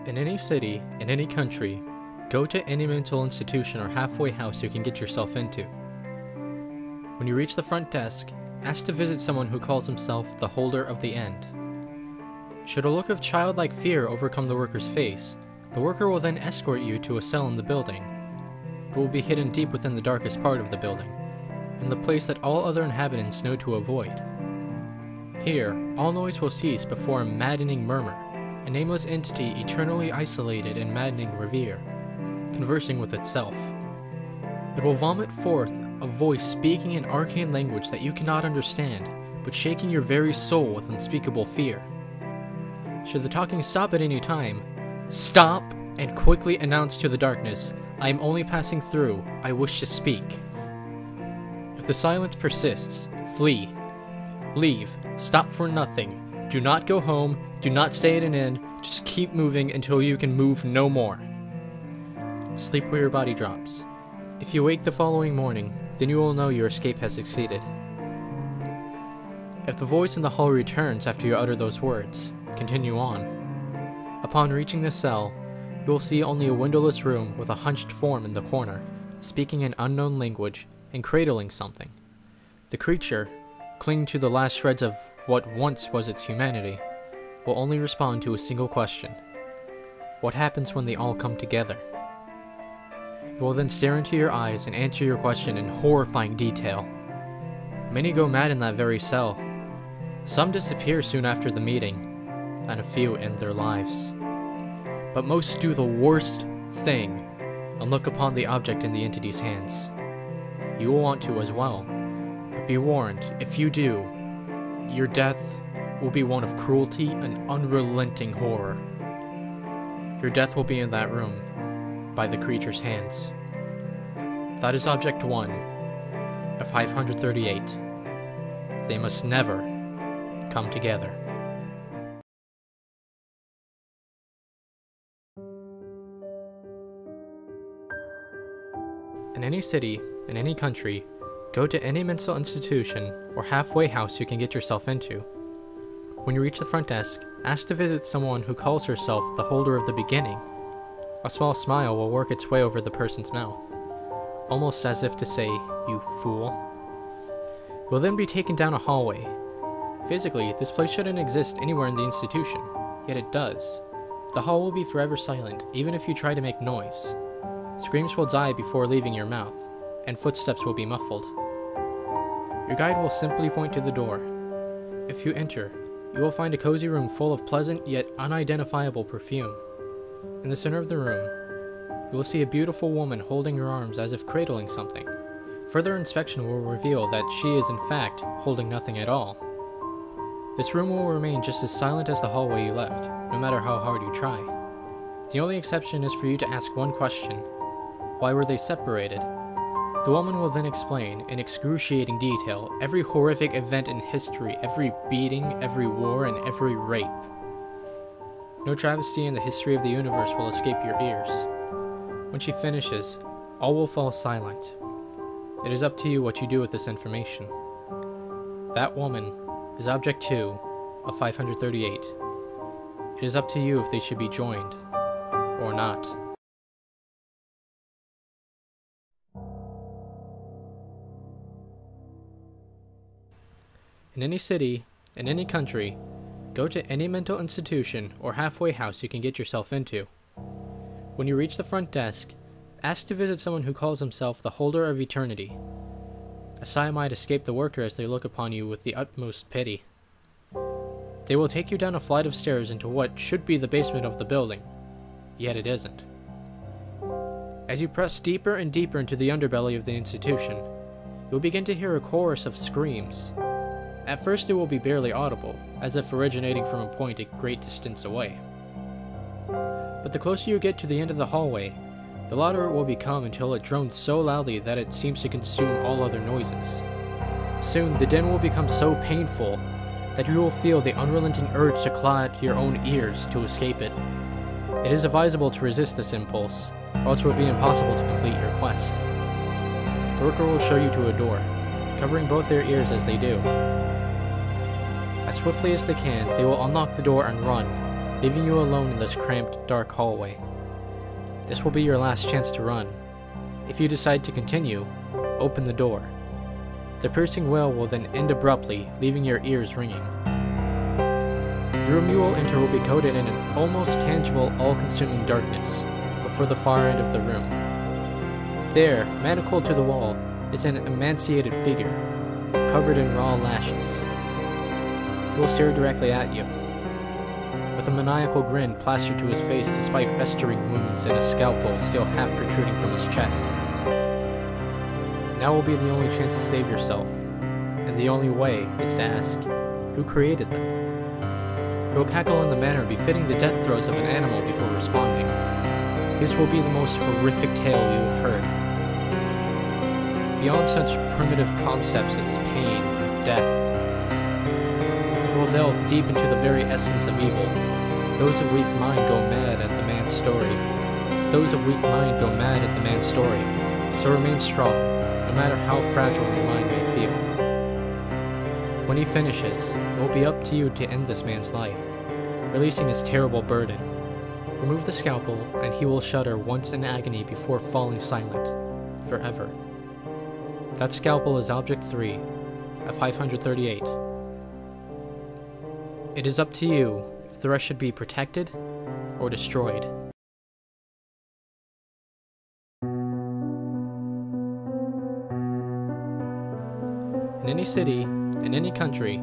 In any city, in any country, go to any mental institution or halfway house you can get yourself into. When you reach the front desk, ask to visit someone who calls himself the holder of the end. Should a look of childlike fear overcome the worker's face, the worker will then escort you to a cell in the building. It will be hidden deep within the darkest part of the building, in the place that all other inhabitants know to avoid. Here, all noise will cease before a maddening murmur, a nameless entity eternally isolated in maddening revere, conversing with itself. It will vomit forth a voice speaking an arcane language that you cannot understand, but shaking your very soul with unspeakable fear. Should the talking stop at any time, stop and quickly announce to the darkness, "I am only passing through, I wish to speak." If the silence persists, flee. Leave. Stop for nothing. Do not go home. Do not stay at an inn. Just keep moving until you can move no more. Sleep where your body drops. If you wake the following morning, then you will know your escape has succeeded. If the voice in the hall returns after you utter those words, continue on. Upon reaching the cell, you will see only a windowless room with a hunched form in the corner, speaking an unknown language and cradling something. The creature, clinging to the last shreds of what once was its humanity, will only respond to a single question. What happens when they all come together? It will then stare into your eyes and answer your question in horrifying detail. Many go mad in that very cell. Some disappear soon after the meeting, and a few end their lives. But most do the worst thing and look upon the object in the entity's hands. You will want to as well, but be warned, if you do, your death will be one of cruelty and unrelenting horror. Your death will be in that room, by the creature's hands. That is Object 1 of 538. They must never come together. In any city, in any country, go to any mental institution or halfway house you can get yourself into. When you reach the front desk, ask to visit someone who calls herself the holder of the beginning. A small smile will work its way over the person's mouth, almost as if to say, "You fool." You will then be taken down a hallway. Physically, this place shouldn't exist anywhere in the institution, yet it does. The hall will be forever silent, even if you try to make noise. Screams will die before leaving your mouth, and footsteps will be muffled. Your guide will simply point to the door. If you enter, you will find a cozy room full of pleasant yet unidentifiable perfume. In the center of the room, you will see a beautiful woman holding her arms as if cradling something. Further inspection will reveal that she is in fact holding nothing at all. This room will remain just as silent as the hallway you left, no matter how hard you try. The only exception is for you to ask one question: why were they separated? The woman will then explain, in excruciating detail, every horrific event in history, every beating, every war, and every rape. No travesty in the history of the universe will escape your ears. When she finishes, all will fall silent. It is up to you what you do with this information. That woman is Object 2 of 538. It is up to you if they should be joined, or not. In any city, in any country, go to any mental institution or halfway house you can get yourself into. When you reach the front desk, ask to visit someone who calls himself the holder of eternity. A sigh might escape the worker as they look upon you with the utmost pity. They will take you down a flight of stairs into what should be the basement of the building, yet it isn't. As you press deeper and deeper into the underbelly of the institution, you will begin to hear a chorus of screams. At first it will be barely audible, as if originating from a point a great distance away. But the closer you get to the end of the hallway, the louder it will become until it drones so loudly that it seems to consume all other noises. Soon the din will become so painful that you will feel the unrelenting urge to claw at your own ears to escape it. It is advisable to resist this impulse, or else it will be impossible to complete your quest. The worker will show you to a door, covering both their ears as they do. As swiftly as they can, they will unlock the door and run, leaving you alone in this cramped, dark hallway. This will be your last chance to run. If you decide to continue, open the door. The piercing wail will then end abruptly, leaving your ears ringing. The room you will enter will be coated in an almost tangible, all-consuming darkness, before the far end of the room. There, manacled to the wall, is an emaciated figure, covered in raw lashes. He will stare directly at you, with a maniacal grin plastered to his face despite festering wounds and a scalpel still half protruding from his chest. Now will be the only chance to save yourself, and the only way is to ask, who created them? He will cackle in the manner befitting the death throes of an animal before responding. His will be the most horrific tale you have heard. Beyond such primitive concepts as pain and death, it will delve deep into the very essence of evil. Those of weak mind go mad at the man's story. Those of weak mind go mad at the man's story. So remain strong, no matter how fragile your mind may feel. When he finishes, it will be up to you to end this man's life, releasing his terrible burden. Remove the scalpel, and he will shudder once in agony before falling silent, forever. That scalpel is Object 3, at 538. It is up to you if the rest should be protected or destroyed. In any city, in any country,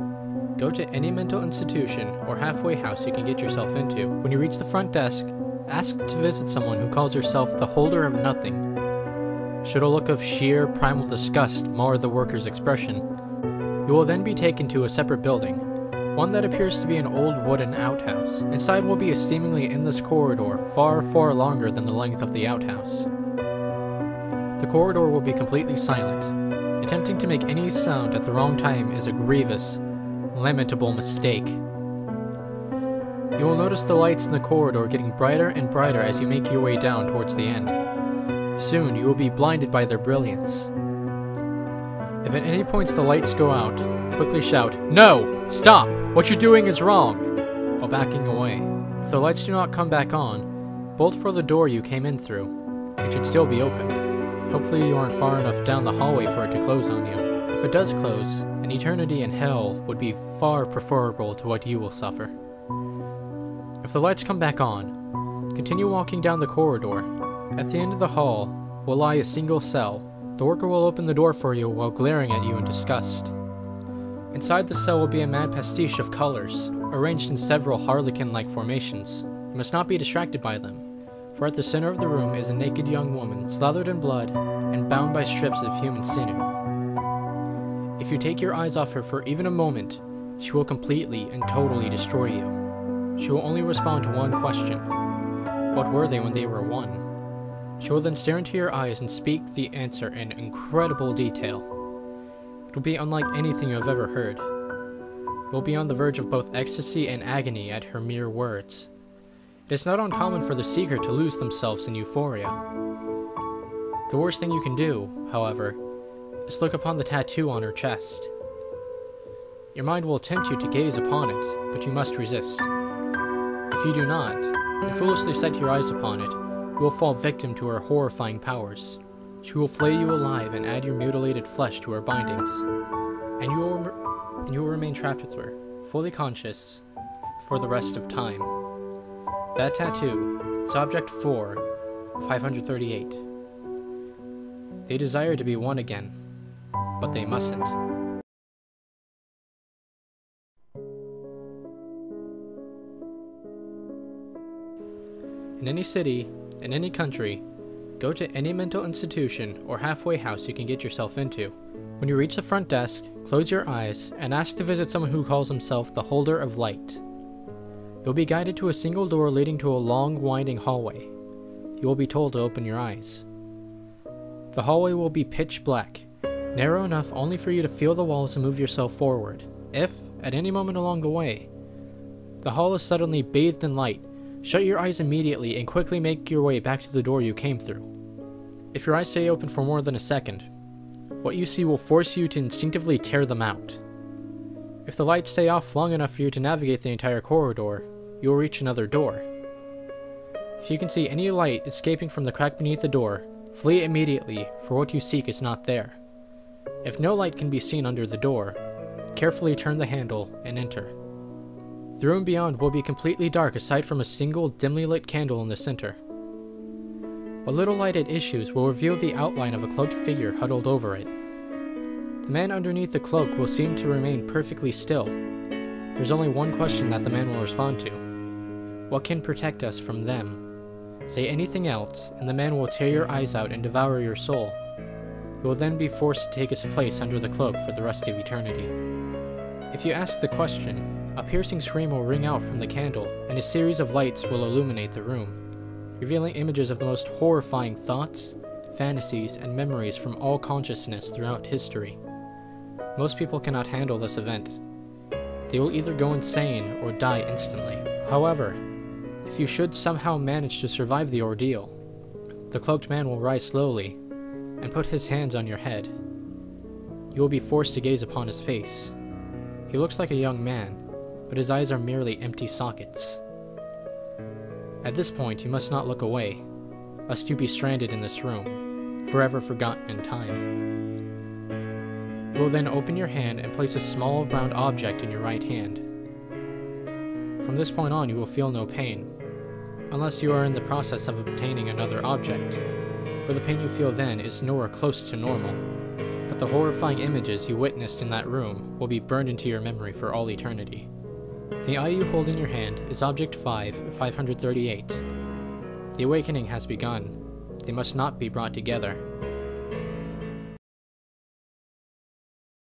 go to any mental institution or halfway house you can get yourself into. When you reach the front desk, ask to visit someone who calls herself the holder of nothing. Should a look of sheer primal disgust mar the worker's expression, you will then be taken to a separate building, one that appears to be an old wooden outhouse. Inside will be a seemingly endless corridor far, far longer than the length of the outhouse. The corridor will be completely silent. Attempting to make any sound at the wrong time is a grievous, lamentable mistake. You will notice the lights in the corridor getting brighter and brighter as you make your way down towards the end. Soon you will be blinded by their brilliance. If at any point the lights go out, quickly shout, "No! Stop! What you're doing is wrong!" while backing away. If the lights do not come back on, bolt for the door you came in through. It should still be open. Hopefully you aren't far enough down the hallway for it to close on you. If it does close, an eternity in hell would be far preferable to what you will suffer. If the lights come back on, continue walking down the corridor. At the end of the hall will lie a single cell. The worker will open the door for you while glaring at you in disgust. Inside the cell will be a mad pastiche of colors, arranged in several harlequin-like formations. You must not be distracted by them, for at the center of the room is a naked young woman, slathered in blood and bound by strips of human sinew. If you take your eyes off her for even a moment, she will completely and totally destroy you. She will only respond to one question: what were they when they were one? She will then stare into your eyes and speak the answer in incredible detail. It will be unlike anything you have ever heard. You will be on the verge of both ecstasy and agony at her mere words. It is not uncommon for the seeker to lose themselves in euphoria. The worst thing you can do, however, is look upon the tattoo on her chest. Your mind will tempt you to gaze upon it, but you must resist. If you do not, and foolishly set your eyes upon it, you will fall victim to her horrifying powers. She will flay you alive and add your mutilated flesh to her bindings, and you will remain trapped with her, fully conscious, for the rest of time. That tattoo is Object 4, 538. They desire to be one again, but they mustn't. In any city, in any country, go to any mental institution or halfway house you can get yourself into. When you reach the front desk, close your eyes and ask to visit someone who calls himself the Holder of Light. You'll be guided to a single door leading to a long, winding hallway. You will be told to open your eyes. The hallway will be pitch black, narrow enough only for you to feel the walls and move yourself forward. If, at any moment along the way, the hall is suddenly bathed in light, shut your eyes immediately and quickly make your way back to the door you came through. If your eyes stay open for more than a second, what you see will force you to instinctively tear them out. If the lights stay off long enough for you to navigate the entire corridor, you will reach another door. If you can see any light escaping from the crack beneath the door, flee immediately, for what you seek is not there. If no light can be seen under the door, carefully turn the handle and enter. The room beyond will be completely dark aside from a single dimly lit candle in the center. What little light it issues will reveal the outline of a cloaked figure huddled over it. The man underneath the cloak will seem to remain perfectly still. There's only one question that the man will respond to. What can protect us from them? Say anything else, and the man will tear your eyes out and devour your soul. You will then be forced to take his place under the cloak for the rest of eternity. If you ask the question, a piercing scream will ring out from the candle, and a series of lights will illuminate the room, revealing images of the most horrifying thoughts, fantasies, and memories from all consciousness throughout history. Most people cannot handle this event. They will either go insane or die instantly. However, if you should somehow manage to survive the ordeal, the cloaked man will rise slowly and put his hands on your head. You will be forced to gaze upon his face. He looks like a young man, but his eyes are merely empty sockets. At this point, you must not look away, lest you be stranded in this room, forever forgotten in time. You will then open your hand and place a small round object in your right hand. From this point on, you will feel no pain, unless you are in the process of obtaining another object, for the pain you feel then is nowhere close to normal, but the horrifying images you witnessed in that room will be burned into your memory for all eternity. The eye you hold in your hand is Object 538. The awakening has begun. They must not be brought together.